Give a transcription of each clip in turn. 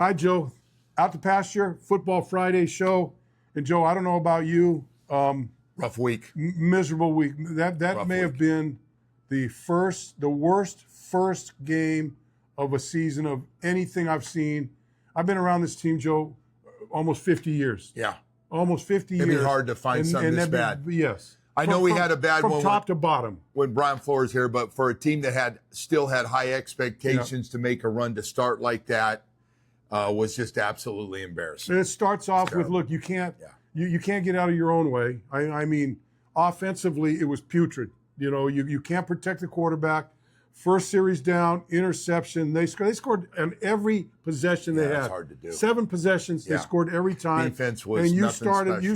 Hi, Joe. Out to Pasture, Football Friday show. And, Joe, I don't know about you. Rough week. Miserable week. That may have been the worst first game of a season of anything I've seen. I've been around this team, Joe, almost 50 years. Yeah. Almost 50 years. It'd be hard to find something this bad. Yes. I know we had a bad one from top to bottom when Brian Flores here, but for a team that still had high expectations to make a run to start like that was just absolutely embarrassing. And it starts off with, look, you can't get out of your own way. I mean, offensively, it was putrid. You know, you can't protect the quarterback. First series down, interception. They scored on every possession they had. That's hard to do. 7 possessions, they scored every time. Defense was and you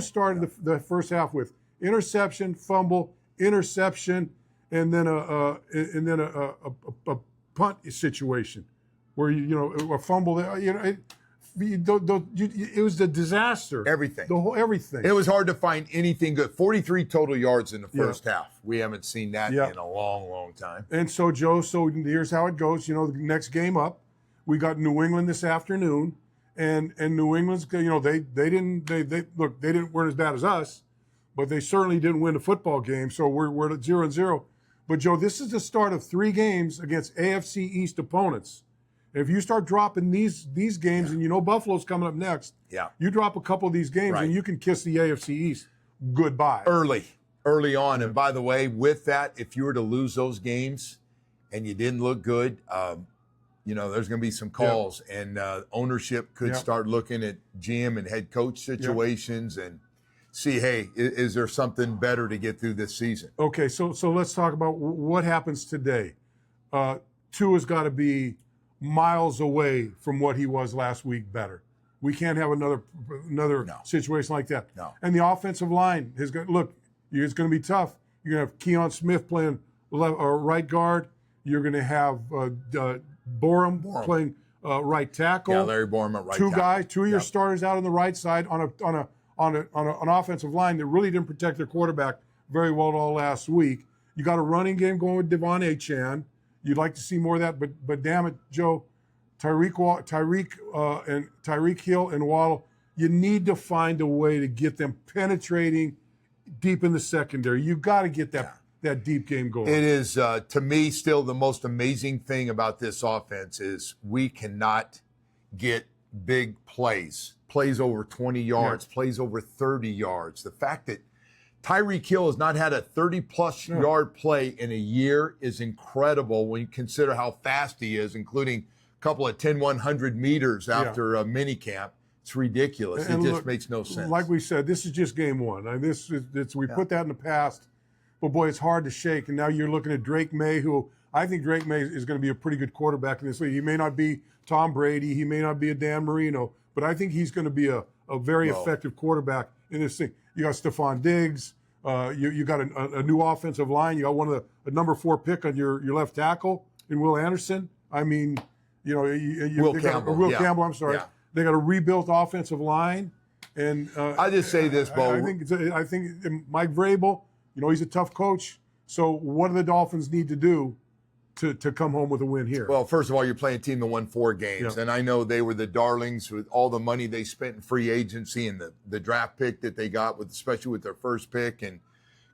started the first half with interception, fumble, interception, and then a punt situation where a fumble. It was a disaster. Everything. Everything. It was hard to find anything good. 43 total yards in the first half. We haven't seen that in a long, long time. And so, Joe, here's how it goes. The next game up, we got New England this afternoon, and New England's, they weren't as bad as us, but they certainly didn't win a football game. So we're at 0-0. But Joe, this is the start of 3 games against AFC East opponents. If you start dropping these games, and Buffalo's coming up next, you drop a couple of these games, and you can kiss the AFC East goodbye. Early on. And by the way, with that, if you were to lose those games and you didn't look good, there's going to be some calls, and ownership could start looking at GM and head coach situations and see, hey, is there something better to get through this season? Okay, so let's talk about what happens today. Tua's got to be miles away from what he was last week better. We can't have another situation like that. No. And the offensive line it's going to be tough. You're going to have Keon Smith playing right guard. You're going to have Borum playing right tackle. Yeah, Larry Borum at right tackle. Two of your starters out on the right side on an offensive line that really didn't protect their quarterback very well all last week. You got a running game going with Devon Achane. You'd like to see more of that, but damn it, Joe, Tyreek Hill and Waddle, you need to find a way to get them penetrating deep in the secondary. You got to get that deep game going. It is, to me, still the most amazing thing about this offense is we cannot get big plays over 20 yards, plays over 30 yards. The fact that Tyreek Hill has not had a 30-plus yard play in a year is incredible when you consider how fast he is, including a couple of 10-100 meters after a minicamp. It's ridiculous. It just makes no sense. Like we said, this is just game one. We put that in the past, but boy, it's hard to shake. And now you're looking at Drake May, who I think Drake May is going to be a pretty good quarterback in this league. He may not be Tom Brady. He may not be a Dan Marino, but I think he's going to be a very effective quarterback in this thing. You got Stephon Diggs. You got a new offensive line. You got a number 4 pick on your left tackle in Will Anderson. I mean, Will Campbell. I'm sorry. Yeah. They got a rebuilt offensive line, and I just say this, Bo. I think Mike Vrabel. He's a tough coach. So what do the Dolphins need to do to come home with a win here? Well, first of all, you're playing a team that won 4 games, and I know they were the darlings with all the money they spent in free agency and the draft pick that they got, especially with their first pick, and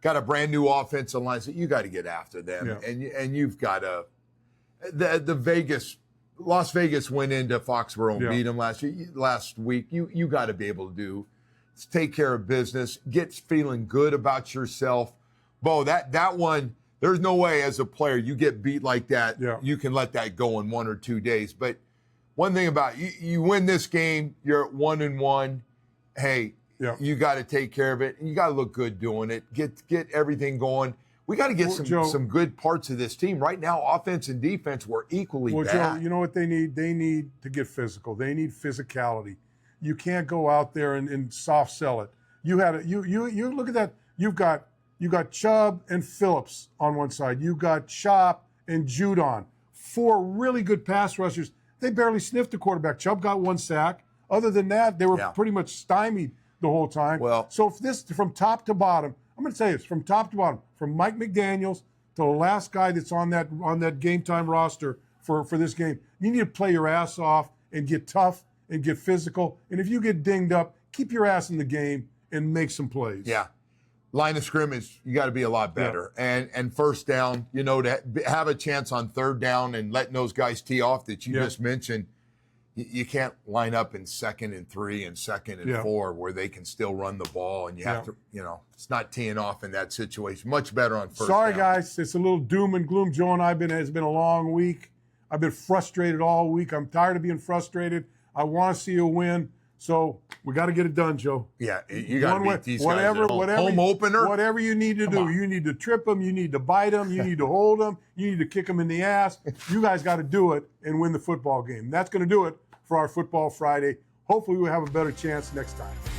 got a brand new offensive line. So you got to get after them, and you've got to. Las Vegas went into Foxborough and beat them last week. You got to be able to take care of business, get feeling good about yourself. Bo, that one. There's no way as a player you get beat like that, you can let that go in 1 or 2 days. But one thing about you win this game, you're at 1-1. Hey, you got to take care of it. And you got to look good doing it. Get everything going. We got to get some good parts of this team. Right now, offense and defense were equally bad. Joe, you know what they need? They need to get physical. They need physicality. You can't go out there and soft sell it. You look at that. You got Chubb and Phillips on one side. You got Chop and Judon. 4 really good pass rushers. They barely sniffed the quarterback. Chubb got 1 sack. Other than that, they were pretty much stymied the whole time. So if this, from top to bottom, I'm going to say this, from top to bottom, from Mike McDaniels to the last guy that's on that game time roster for this game, you need to play your ass off and get tough and get physical. And if you get dinged up, keep your ass in the game and make some plays. Yeah. Line of scrimmage, you got to be a lot better. Yeah. And first down, to have a chance on third down and letting those guys tee off that you just mentioned, you can't line up in 2nd and 3 and 2nd and 4 where they can still run the ball, and you have to, it's not teeing off in that situation. Much better on first Sorry, down. guys, it's a little doom and gloom. Joe and I it's been a long week. I've been frustrated all week. I'm tired of being frustrated. I want to see a win. So we got to get it done, Joe. Yeah, you got to beat these guys at home. Home opener. Whatever you need to do. You need to trip them. You need to bite them. You need to hold them. You need to kick them in the ass. You guys got to do it and win the football game. That's going to do it for our Football Friday. Hopefully we'll have a better chance next time.